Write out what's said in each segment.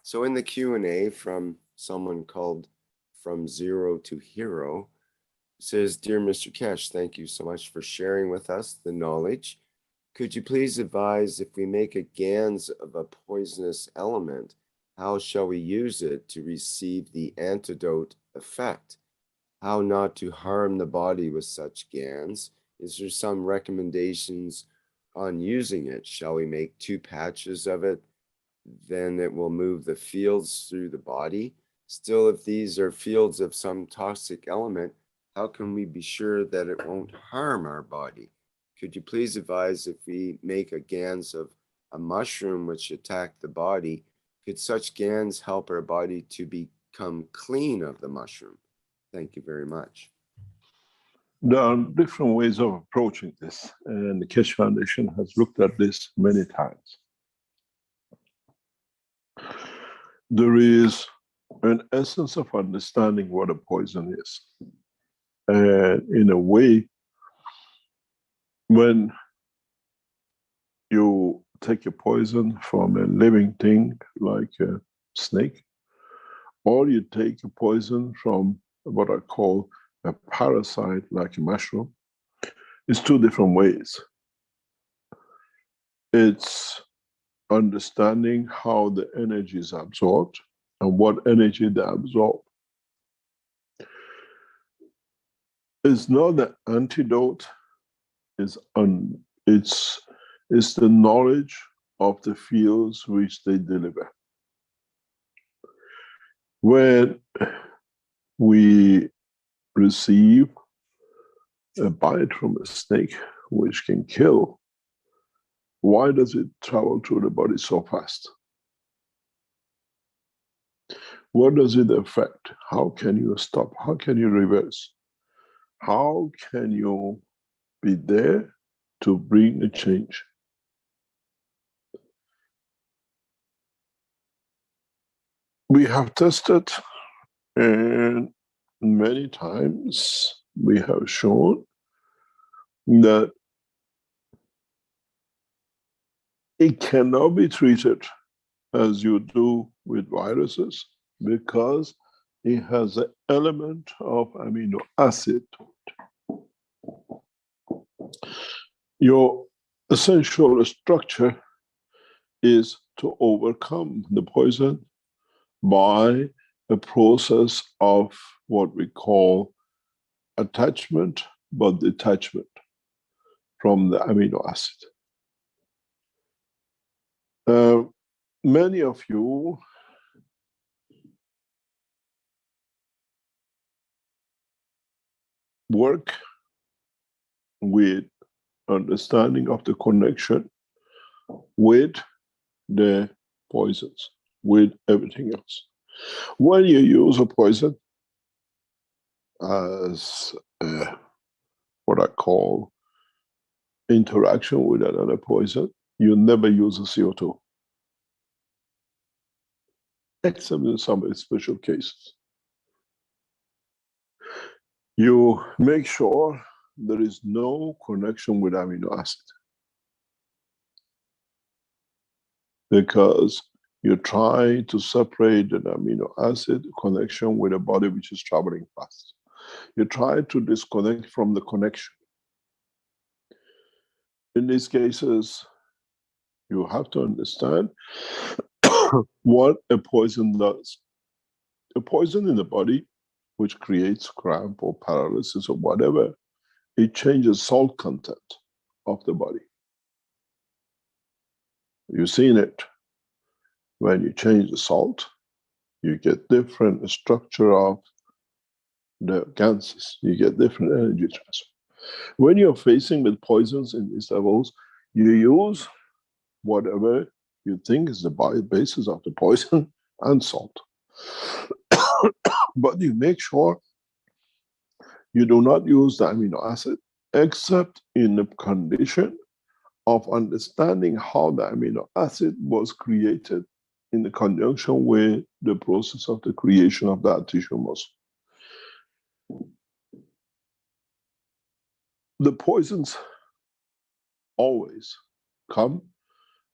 So in the Q&A from someone called From Zero to Hero, says, Dear Mr. Keshe, thank you so much for sharing with us the knowledge. Could you please advise if we make a GANS of a poisonous element, how shall we use it to receive the antidote effect? How not to harm the body with such GANS? Is there some recommendations on using it? Shall we make 2 patches of it? Then it will move the fields through the body. Still, if these are fields of some toxic element, how can we be sure that it won't harm our body? Could you please advise if we make a GANS of a mushroom which attack the body, could such GANS help our body to become clean of the mushroom? Thank you very much. There are different ways of approaching this, and the Keshe Foundation has looked at this many times. There is an essence of understanding what a poison is. And in a way, when you take a poison from a living thing like a snake, or you take a poison from what I call a parasite like a mushroom, it's 2 different ways. It's understanding how the energy is absorbed and what energy they absorb. It's not the antidote, it's the knowledge of the fields which they deliver. When we receive a bite from a snake which can kill, why does it travel through the body so fast? What does it affect? How can you stop? How can you reverse? How can you be there to bring a change? We have tested, and many times we have shown that it cannot be treated as you do with viruses because it has an element of amino acid. Your essential structure is to overcome the poison by a process of what we call attachment but detachment from the amino acid. Many of you work with understanding of the connection with the poisons, with everything else. When you use a poison as what I call interaction with another poison, you never use a CO2, except in some special cases. You make sure there is no connection with amino acid, because you try to separate an amino acid connection with a body which is traveling fast. You try to disconnect from the connection. In these cases, you have to understand what a poison does. A poison in the body, which creates cramp or paralysis or whatever, it changes salt content of the body. You've seen it. When you change the salt, you get different structure of the ganses. You get different energy transfer. When you're facing with poisons in these levels, you use whatever you think is the basis of the poison and salt. But you make sure you do not use the amino acid except in the condition of understanding how the amino acid was created in the conjunction with the process of the creation of that tissue muscle. The poisons always come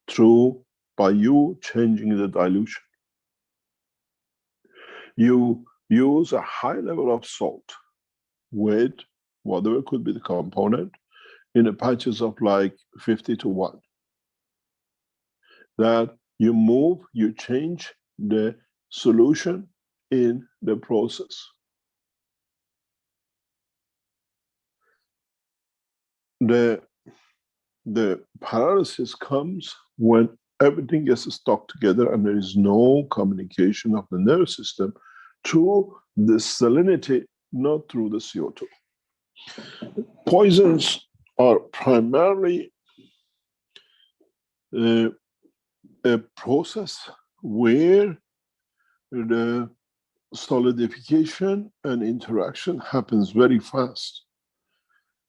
through by you changing the dilution. You use a high level of salt with whatever could be the component in the patches of like 50 to 1. That you change the solution in the process. The paralysis comes when everything gets stuck together and there is no communication of the nervous system through the salinity, not through the CO2. Poisons are primarily a process where the solidification and interaction happens very fast.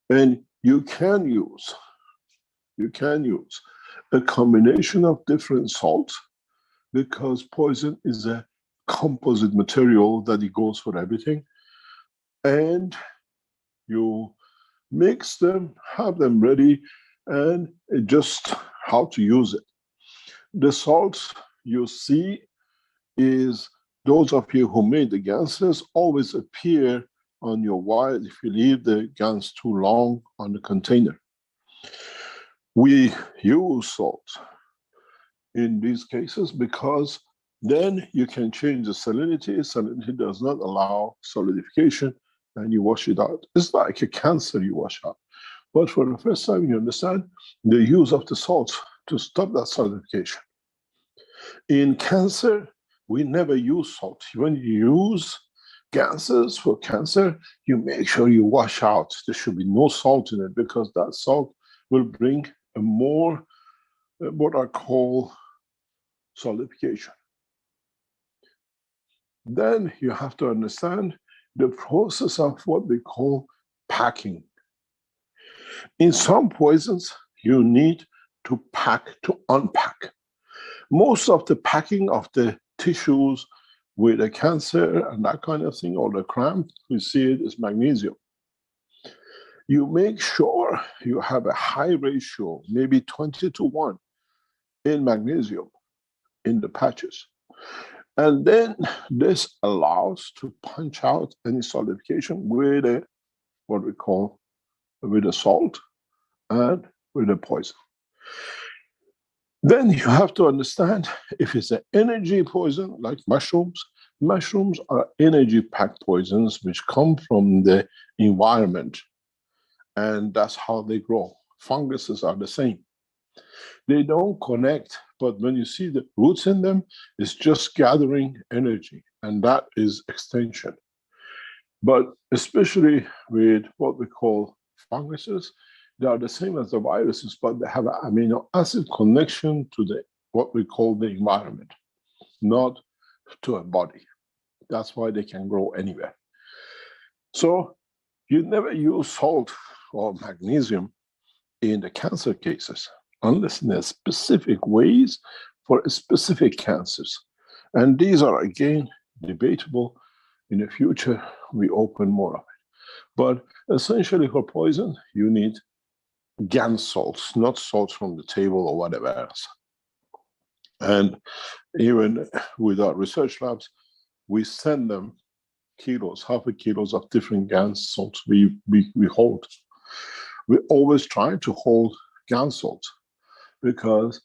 And you can use a combination of different salts, because poison is a composite material that it goes for everything. And you mix them, have them ready, and just how to use it. The salts you see is, those of you who made the ganses always appear on your wire if you leave the gans too long on the container. We use salt in these cases because then you can change the salinity. Salinity does not allow solidification, and you wash it out. It's like a cancer you wash out. But for the first time, you understand the use of the salts to stop that solidification. In cancer, we never use salt. When you use gases for cancer, you make sure you wash out. There should be no salt in it, because that salt will bring a more, what I call, solidification. Then you have to understand the process of what we call packing. In some poisons, you need to pack to unpack. Most of the packing of the tissues with a cancer and that kind of thing, or the cramp, we see it is magnesium. You make sure you have a high ratio, maybe 20 to 1 in magnesium in the patches. And then this allows to punch out any solidification with a, what we call, with a salt and with a poison. Then you have to understand, if it's an energy poison like mushrooms, mushrooms are energy-packed poisons which come from the environment, and that's how they grow. Funguses are the same. They don't connect, but when you see the roots in them, it's just gathering energy, and that is extension. But especially with what we call funguses, they are the same as the viruses, but they have an amino acid connection to the what we call the environment, not to a body. That's why they can grow anywhere. So you never use salt or magnesium in the cancer cases, unless in a specific ways for specific cancers. And these are, again, debatable. In the future, we open more of it. But essentially for poison, you need GAN salts, not salts from the table or whatever else. And even with our research labs, we send them kilos, half a kilos of different GAN salts we hold. We always try to hold GAN salts because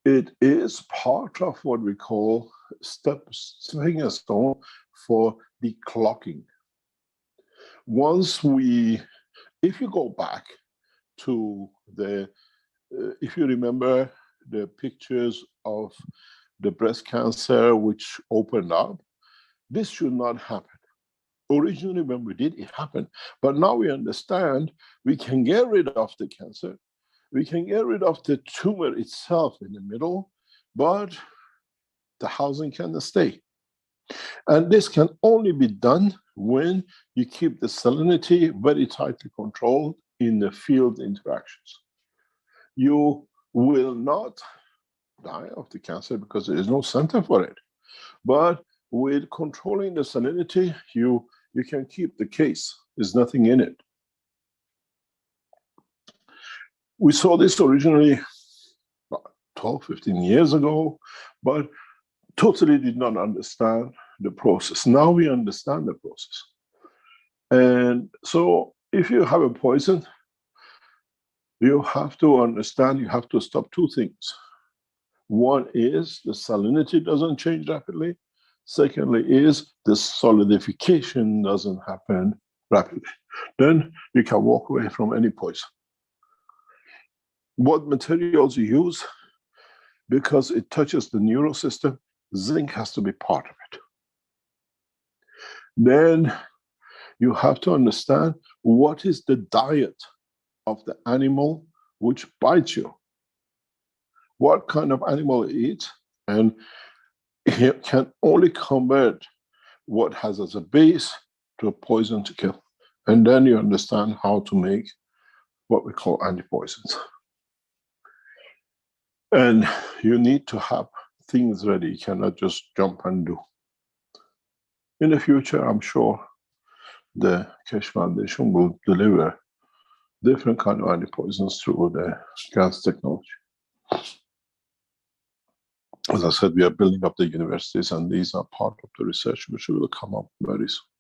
it is part of what we call stepping stone for declocking. If you go back to if you remember the pictures of the breast cancer which opened up, this should not happen. Originally, when we did, it happened. But now we understand we can get rid of the cancer. We can get rid of the tumor itself in the middle, but the housing cannot stay. And this can only be done when you keep the salinity very tightly controlled in the field interactions. You will not die of the cancer because there is no center for it. But with controlling the salinity, you can keep the case. There's nothing in it. We saw this originally 12, 15 years ago, but totally did not understand the process. Now we understand the process. And so if you have a poison, you have to understand, you have to stop two things. One is the salinity doesn't change rapidly. Secondly is the solidification doesn't happen rapidly. Then you can walk away from any poison. What materials you use, because it touches the neural system, zinc has to be part of it. Then you have to understand what is the diet of the animal which bites you. What kind of animal it eats, and it can only convert what has as a base to a poison to kill. And then you understand how to make what we call antipoisons. And you need to have things ready. You cannot just jump and do. In the future, I'm sure the Keshe Foundation will deliver different kind of antipoisons through the gas technology. As I said, we are building up the universities, and these are part of the research which will come up very soon.